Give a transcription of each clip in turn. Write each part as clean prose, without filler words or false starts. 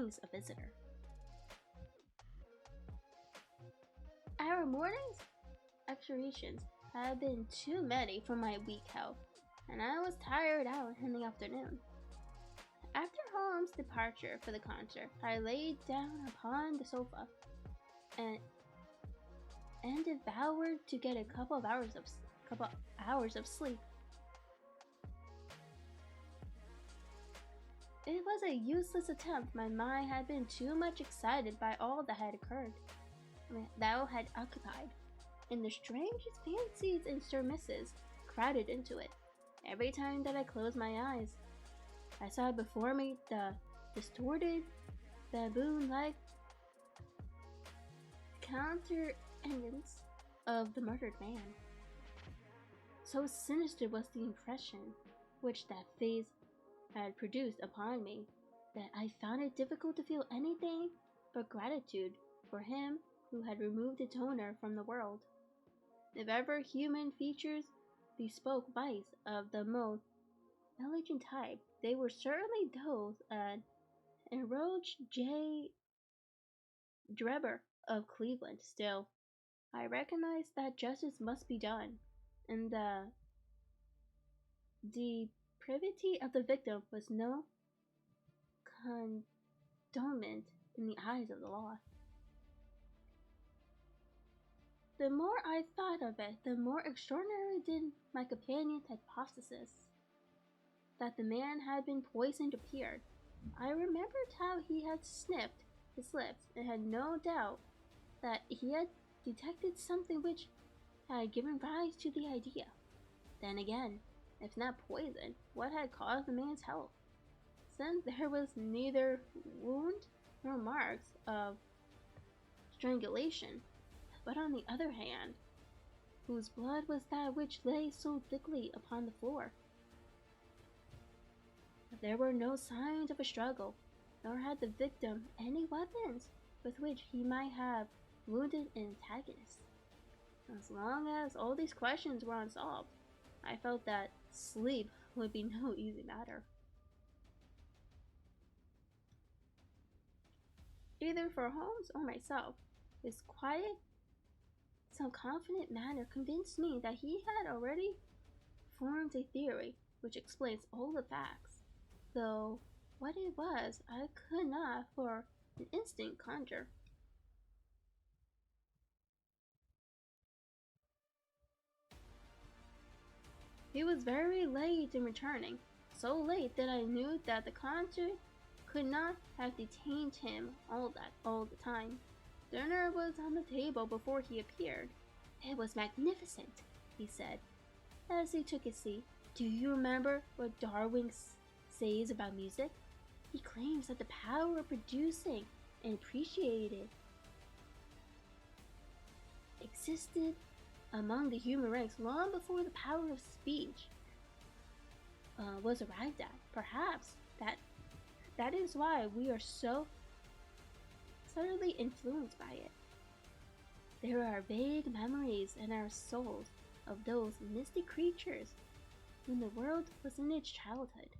brings a visitor. Our morning's excursions had been too many for my weak health, and I was tired out in the afternoon. After Holmes' departure for the concert, I laid down upon the sofa and devoured to get a couple hours of sleep. It was a useless attempt. My mind had been too much excited by all that had occurred, that had occupied, and the strangest fancies and surmises crowded into it. Every time that I closed my eyes, I saw before me the distorted, baboon-like countenance of the murdered man. So sinister was the impression which that face had produced upon me that I found it difficult to feel anything but gratitude for him who had removed its owner from the world. If ever human features bespoke vice of the most elegant type, they were certainly those of Roach J. Drebber of Cleveland. Still, I recognized that justice must be done, and the depravity of the victim was no condonement in the eyes of the law. The more I thought of it, the more extraordinary did my companion's hypothesis that the man had been poisoned appeared. I remembered how he had sniffed his lips and had no doubt that he had detected something which had given rise to the idea. Then again, if not poison, what had caused the man's health? Since there was neither wound nor marks of strangulation, but on the other hand, whose blood was that which lay so thickly upon the floor? There were no signs of a struggle, nor had the victim any weapons with which he might have wounded an antagonist. As long as all these questions were unsolved, I felt that sleep would be no easy matter. Either for Holmes or myself, his quiet, self-confident manner convinced me that he had already formed a theory which explains all the facts, though what it was I could not for an instant conjure. He was very late in returning, so late that I knew that the concert could not have detained him all the time. Dinner was on the table before he appeared. It was magnificent, he said, as he took his seat. Do you remember what Darwin says about music? He claims that the power of producing and appreciating it existed among the human race long before the power of speech was arrived at. Perhaps that is why we are so subtly influenced by it. There are vague memories in our souls of those misty creatures when the world was in its childhood.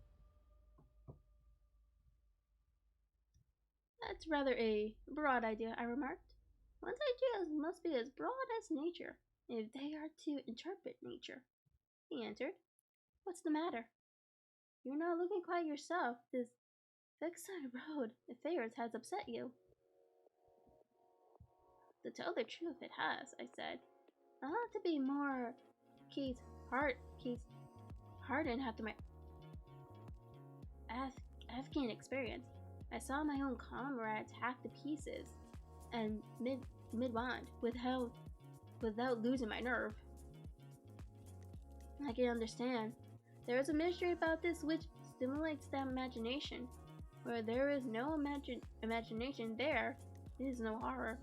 That's rather a broad idea, I remarked. One's ideas must be as broad as nature, if they are to interpret nature, he answered. What's the matter? You're not looking quite yourself. This Vexside Road affairs has upset you. To tell the truth, it has, I said. I ought to be more hardened after my Afghan experience. I saw my own comrades hacked to pieces and mid-wand without losing my nerve. I can understand. There is a mystery about this which stimulates the imagination. Where there is no imagination, there is no horror.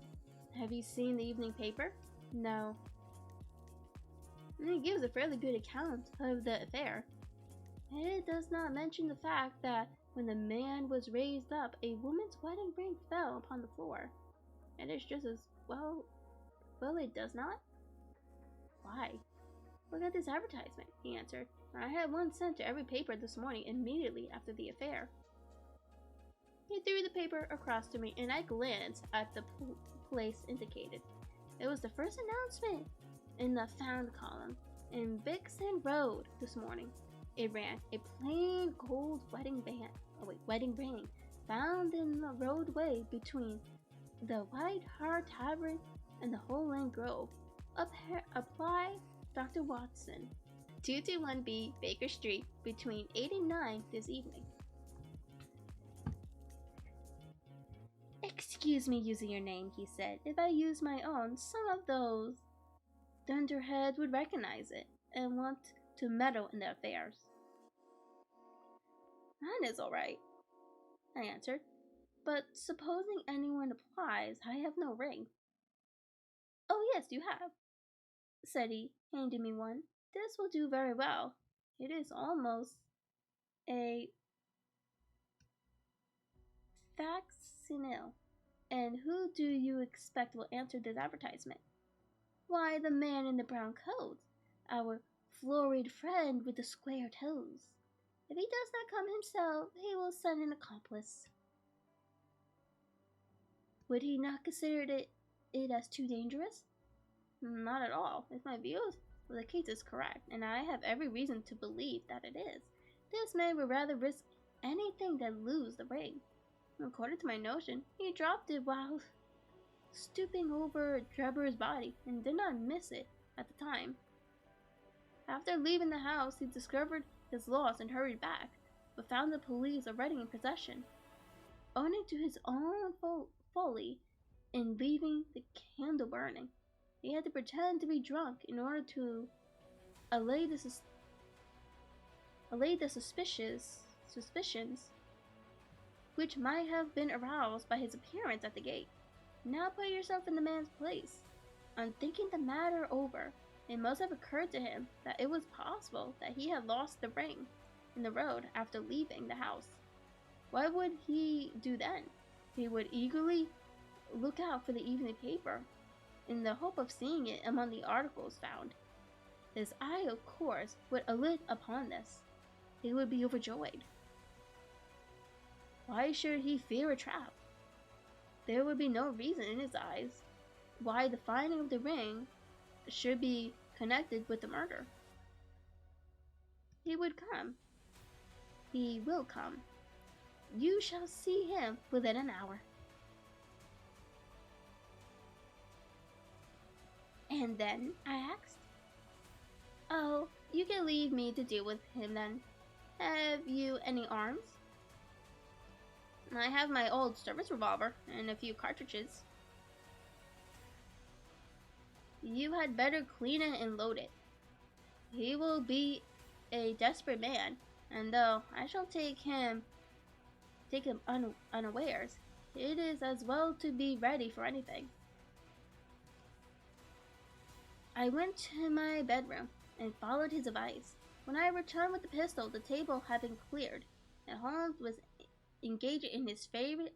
Have you seen the evening paper? No. It gives a fairly good account of the affair. It does not mention the fact that when the man was raised up, a woman's wedding ring fell upon the floor. And it's just as well, it does not? Why? Look at this advertisement, he answered. I had one sent to every paper this morning immediately after the affair. He threw the paper across to me, and I glanced at the place indicated. It was the first announcement in the found column in Vixen Road this morning. It ran, a plain gold wedding ring found in the roadway between the White Hart Tavern and the Whole Land Grove. Apply Dr. Watson, 221B Baker Street, between 8 and 9 this evening. Excuse me using your name, he said. If I use my own, some of those dunderheads would recognize it and want to meddle in the affairs. Mine is all right, I answered. But supposing anyone applies, I have no ring. Oh yes, you have, said he, handing me one. This will do very well. It is almost a facsimile. And who do you expect will answer this advertisement? Why, the man in the brown coat, our florid friend with the square toes. If he does not come himself, he will send an accomplice. Would he not consider it as too dangerous? Not at all. If my view of the case is correct, and I have every reason to believe that it is, this man would rather risk anything than lose the ring. According to my notion, he dropped it while stooping over Drebber's body and did not miss it at the time. After leaving the house, he discovered his loss and hurried back, but found the police already in possession. Owing to his own folly in leaving the candle burning, he had to pretend to be drunk in order to allay the suspicions which might have been aroused by his appearance at the gate. Now put yourself in the man's place. On thinking the matter over, it must have occurred to him that it was possible that he had lost the ring in the road after leaving the house. What would he do then? He would eagerly look out for the evening paper in the hope of seeing it among the articles found. His eye, of course, would alight upon this. He would be overjoyed. Why should he fear a trap? There would be no reason in his eyes why the finding of the ring should be connected with the murder. He would come. He will come. You shall see him within an hour. And then? I asked. Oh, you can leave me to deal with him then. Have you any arms? I have my old service revolver and a few cartridges. You had better clean it and load it. He will be a desperate man, and though I shall take him unawares, it is as well to be ready for anything. I went to my bedroom and followed his advice. When I returned with the pistol, the table had been cleared, and Holmes was engaged in his favorite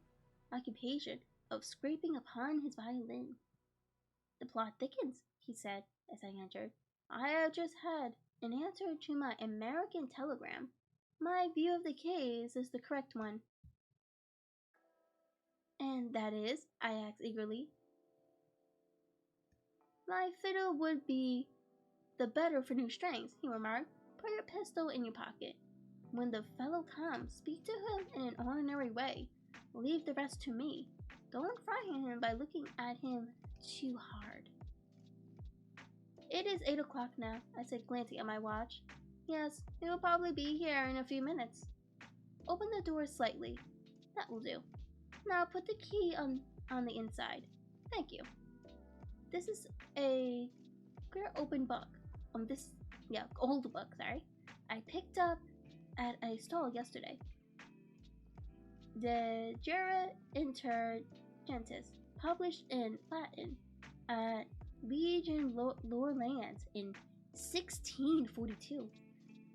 occupation of scraping upon his violin. The plot thickens, he said as I entered. I have just had an answer to my American telegram. My view of the case is the correct one. And that is? I asked eagerly. My fiddle would be the better for new strings, he remarked. Put your pistol in your pocket. When the fellow comes, speak to him in an ordinary way. Leave the rest to me. Don't frighten him by looking at him too hard. It is 8 o'clock now, I said, glancing at my watch. Yes, it will probably be here in a few minutes. Open the door slightly. That will do. Now put the key on the inside. Thank you. This is a clear open book. Old book, sorry. I picked up at a stall yesterday. De Jure Intergentis, published in Latin at Legion Lore Lands in 1642.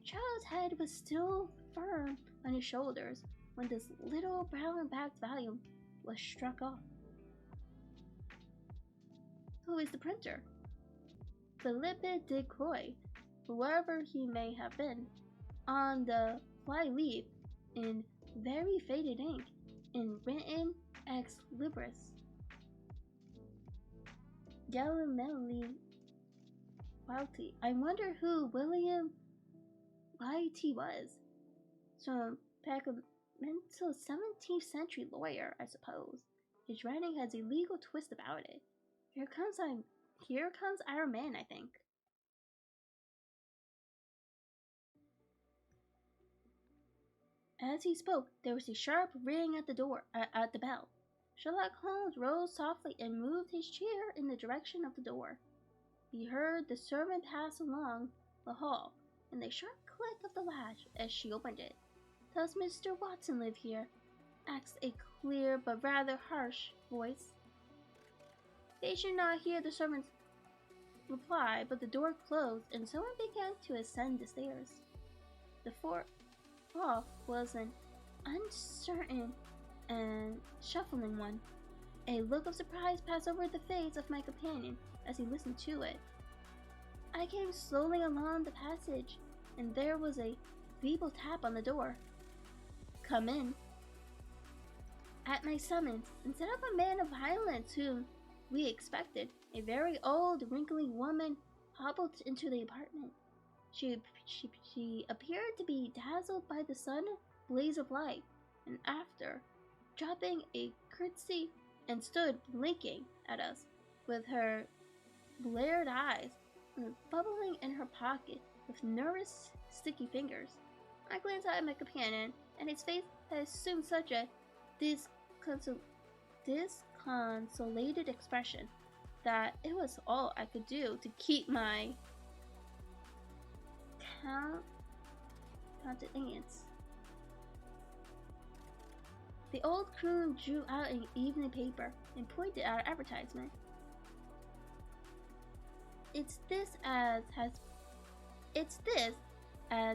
Charles' head was still firm on his shoulders when this little brown-backed volume was struck off. Who is the printer? Philippe de Croix, whoever he may have been, on the fly-leaf in very faded ink in written ex libris. Galilei White. I wonder who William White was. Some Pacamental 17th century lawyer, I suppose. His writing has a legal twist about it. Here comes our man, I think. As he spoke, there was a sharp ring at the door, at the bell. Sherlock Holmes rose softly and moved his chair in the direction of the door. He heard the servant pass along the hall, and the sharp click of the latch as she opened it. "Does Mr. Watson live here?" asked a clear but rather harsh voice. They should not hear the servant's reply, but the door closed, and someone began to ascend the stairs. The fourth hall was an uncertain and shuffling one. A look of surprise passed over the face of my companion as he listened to it. I came slowly along the passage, and there was a feeble tap on the door. "Come in." At my summons, instead of a man of violence whom we expected, a very old, wrinkly woman hobbled into the apartment. She appeared to be dazzled by the sudden blaze of light, and after dropping a curtsy and stood blinking at us with her bleared eyes bubbling in her pocket with nervous, sticky fingers. I glanced at my companion, and his face had assumed such a disconsolated expression that it was all I could do to keep my countenance. The old crone drew out an evening paper and pointed at our advertisement. It's this as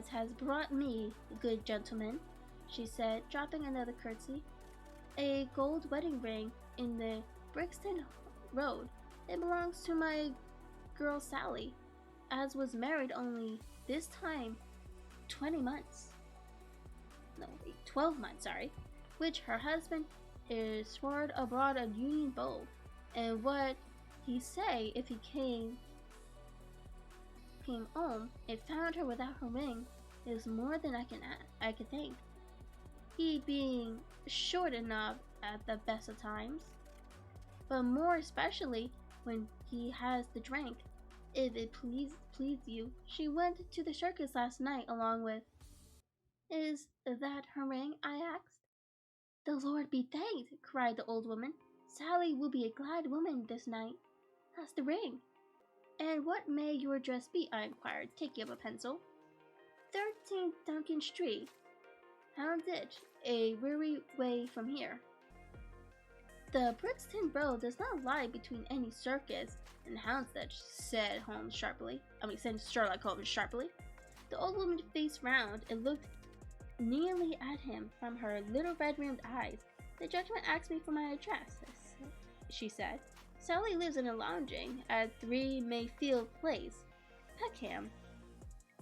has brought me, good gentleman," she said, dropping another curtsy. "A gold wedding ring in the Brixton Road. It belongs to my girl Sally, as was married only this time 12 months, which her husband is sworn abroad on Union Bowl, and what he say if he came home and found her without her ring is more than I can think, he being short enough at the best of times, but more especially when he has the drink. If it please you, she went to the circus last night along with—" "Is that her ring?" I asked. "The Lord be thanked!" cried the old woman. "Sally will be a glad woman this night. That's the ring." "And what may your address be?" I inquired, taking up a pencil. 13 Duncan Street, Houndsditch, a weary way from here." "The Brixton Road does not lie between any circus and Houndsditch," said Sherlock Holmes sharply. The old woman faced round and looked nearly at him from her little red-rimmed eyes. "The gentleman asked me for my address," she said. "Sally lives in a lodging at 3 Mayfield Place, Peckham."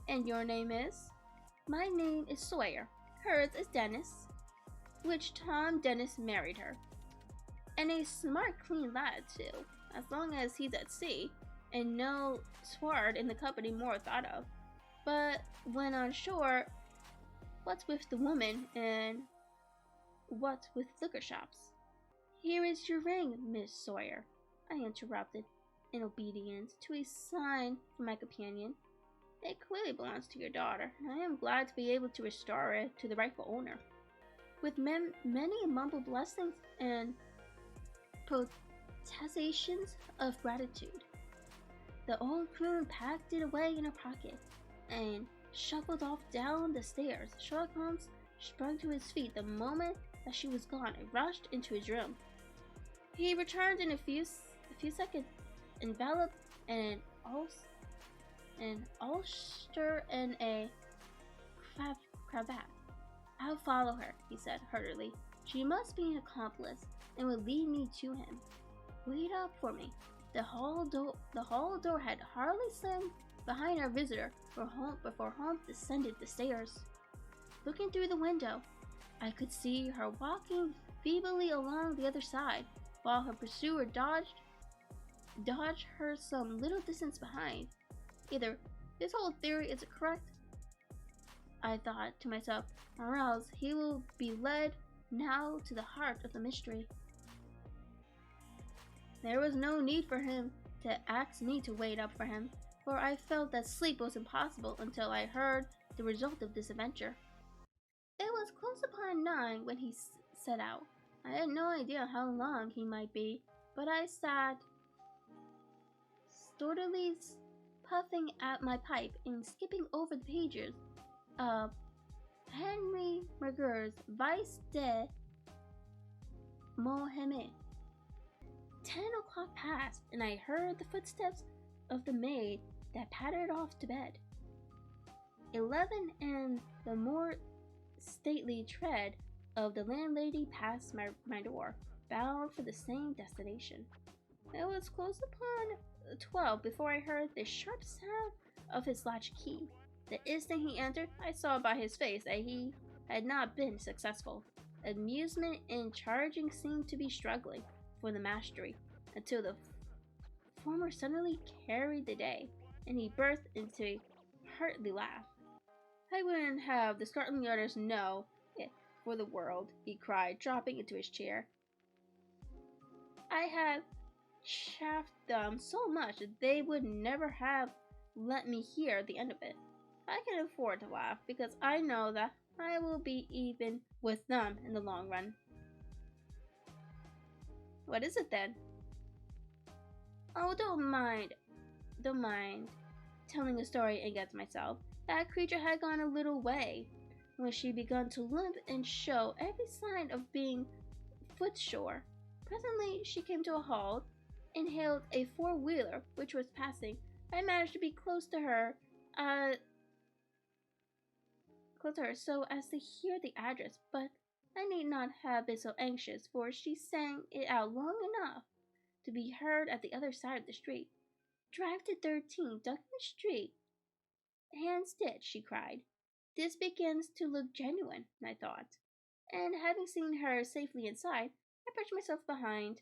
"And your name is?" "My name is Sawyer. Hers is Dennis, which Tom Dennis married her. And a smart, clean lad, too, as long as he's at sea, and no sward in the company more thought of. But when on shore, what's with the woman, and what's with liquor shops?" "Here is your ring, Miss Sawyer," I interrupted, in obedience to a sign from my companion. "It clearly belongs to your daughter, and I am glad to be able to restore it to the rightful owner." With many mumbled blessings and protestations of gratitude, the old crone packed it away in her pocket and shuffled off down the stairs. Sherlock Holmes sprang to his feet the moment that she was gone and rushed into his room. He returned in a few seconds, enveloped in an ulster and a cravat. "I'll follow her," he said heartily. "She must be an accomplice and will lead me to him. Wait up for me." The hall door had hardly slammed behind our visitor before Holmes descended the stairs. Looking through the window, I could see her walking feebly along the other side, while her pursuer dodged her some little distance behind. Either this whole theory is correct, I thought to myself, or else he will be led now to the heart of the mystery. There was no need for him to ask me to wait up for him, for I felt that sleep was impossible until I heard the result of this adventure. It was close upon 9 when he set out. I had no idea how long he might be, but I sat sturdily puffing at my pipe and skipping over the pages of Henry Merger's Vice de Mohammed. 10 o'clock passed, and I heard the footsteps of the maid that pattered off to bed. 11, and the more stately tread of the landlady passed my door, bound for the same destination. It was close upon 12 before I heard the sharp sound of his latch key. The instant he entered, I saw by his face that he had not been successful. Amusement and charging seemed to be struggling for the mastery, until the former suddenly carried the day, and he burst into a hearty laugh. I wouldn't have the Scotland Yarders know it for the world, he cried, dropping into his chair. I had chaffed them so much that they would never have let me hear the end of it. I can afford to laugh, because I know that I will be even with them in the long run. What is it then? Oh, don't mind telling a story against myself. That creature had gone a little way when she began to limp and show every sign of being footsore. Presently she came to a halt and hailed a four-wheeler which was passing. I managed to be close to her so as to hear the address, but I need not have been so anxious, for she sang it out long enough to be heard at the other side of the street. Drive to 13 Duncan Street, Hampstead, she cried. This begins to look genuine, I thought, and having seen her safely inside, I perched myself behind.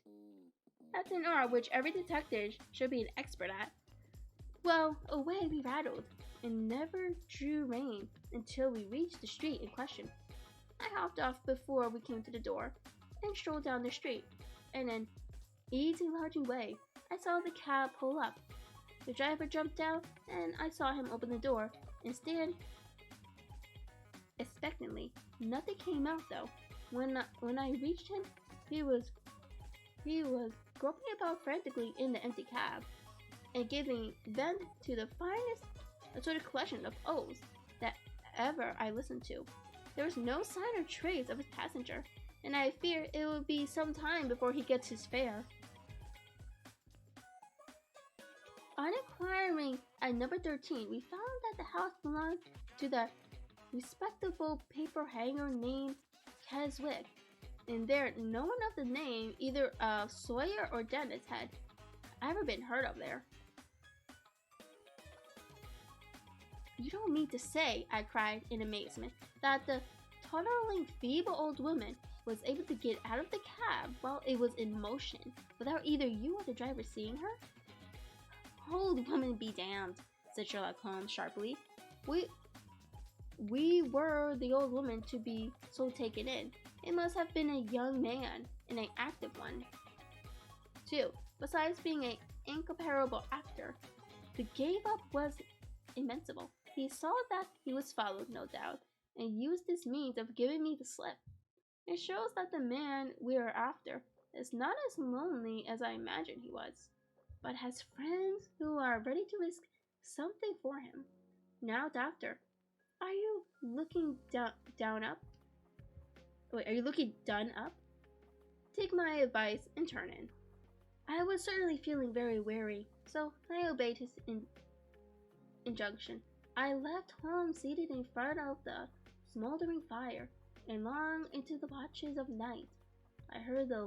After an art which every detective should be an expert at, well, away we rattled, and never drew rein until we reached the street in question. I hopped off before we came to the door, and strolled down the street. In an easy lounging way, I saw the cab pull up. The driver jumped down, and I saw him open the door and stand expectantly. Nothing came out though. When I reached him, he was groping about frantically in the empty cab, and giving vent to the finest assorted collection of oaths that ever I listened to. There was no sign or trace of his passenger, and I fear it will be some time before he gets his fare. On inquiring at number 13, we found that the house belonged to the respectable paper hanger named Keswick, and there no one of the name, either Sawyer or Dennis, had ever been heard of there. You don't mean to say, I cried in amazement, that the tottering, feeble old woman was able to get out of the cab while it was in motion without either you or the driver seeing her? Old woman be damned, said Sherlock Holmes sharply. We were the old woman to be so taken in. It must have been a young man, and an active one, too. Besides being an incomparable actor, the gave-up was immensible. He saw that he was followed, no doubt, and used this means of giving me the slip. It shows that the man we are after is not as lonely as I imagined he was, but has friends who are ready to risk something for him. Now, doctor, are you looking done up? Take my advice and turn in. I was certainly feeling very weary, so I obeyed his injunction. I left Holmes seated in front of the smoldering fire, and long into the watches of night I heard the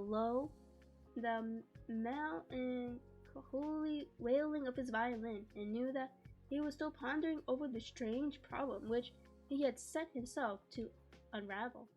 melancholy wailing of his violin, and knew that he was still pondering over the strange problem which he had set himself to unravel.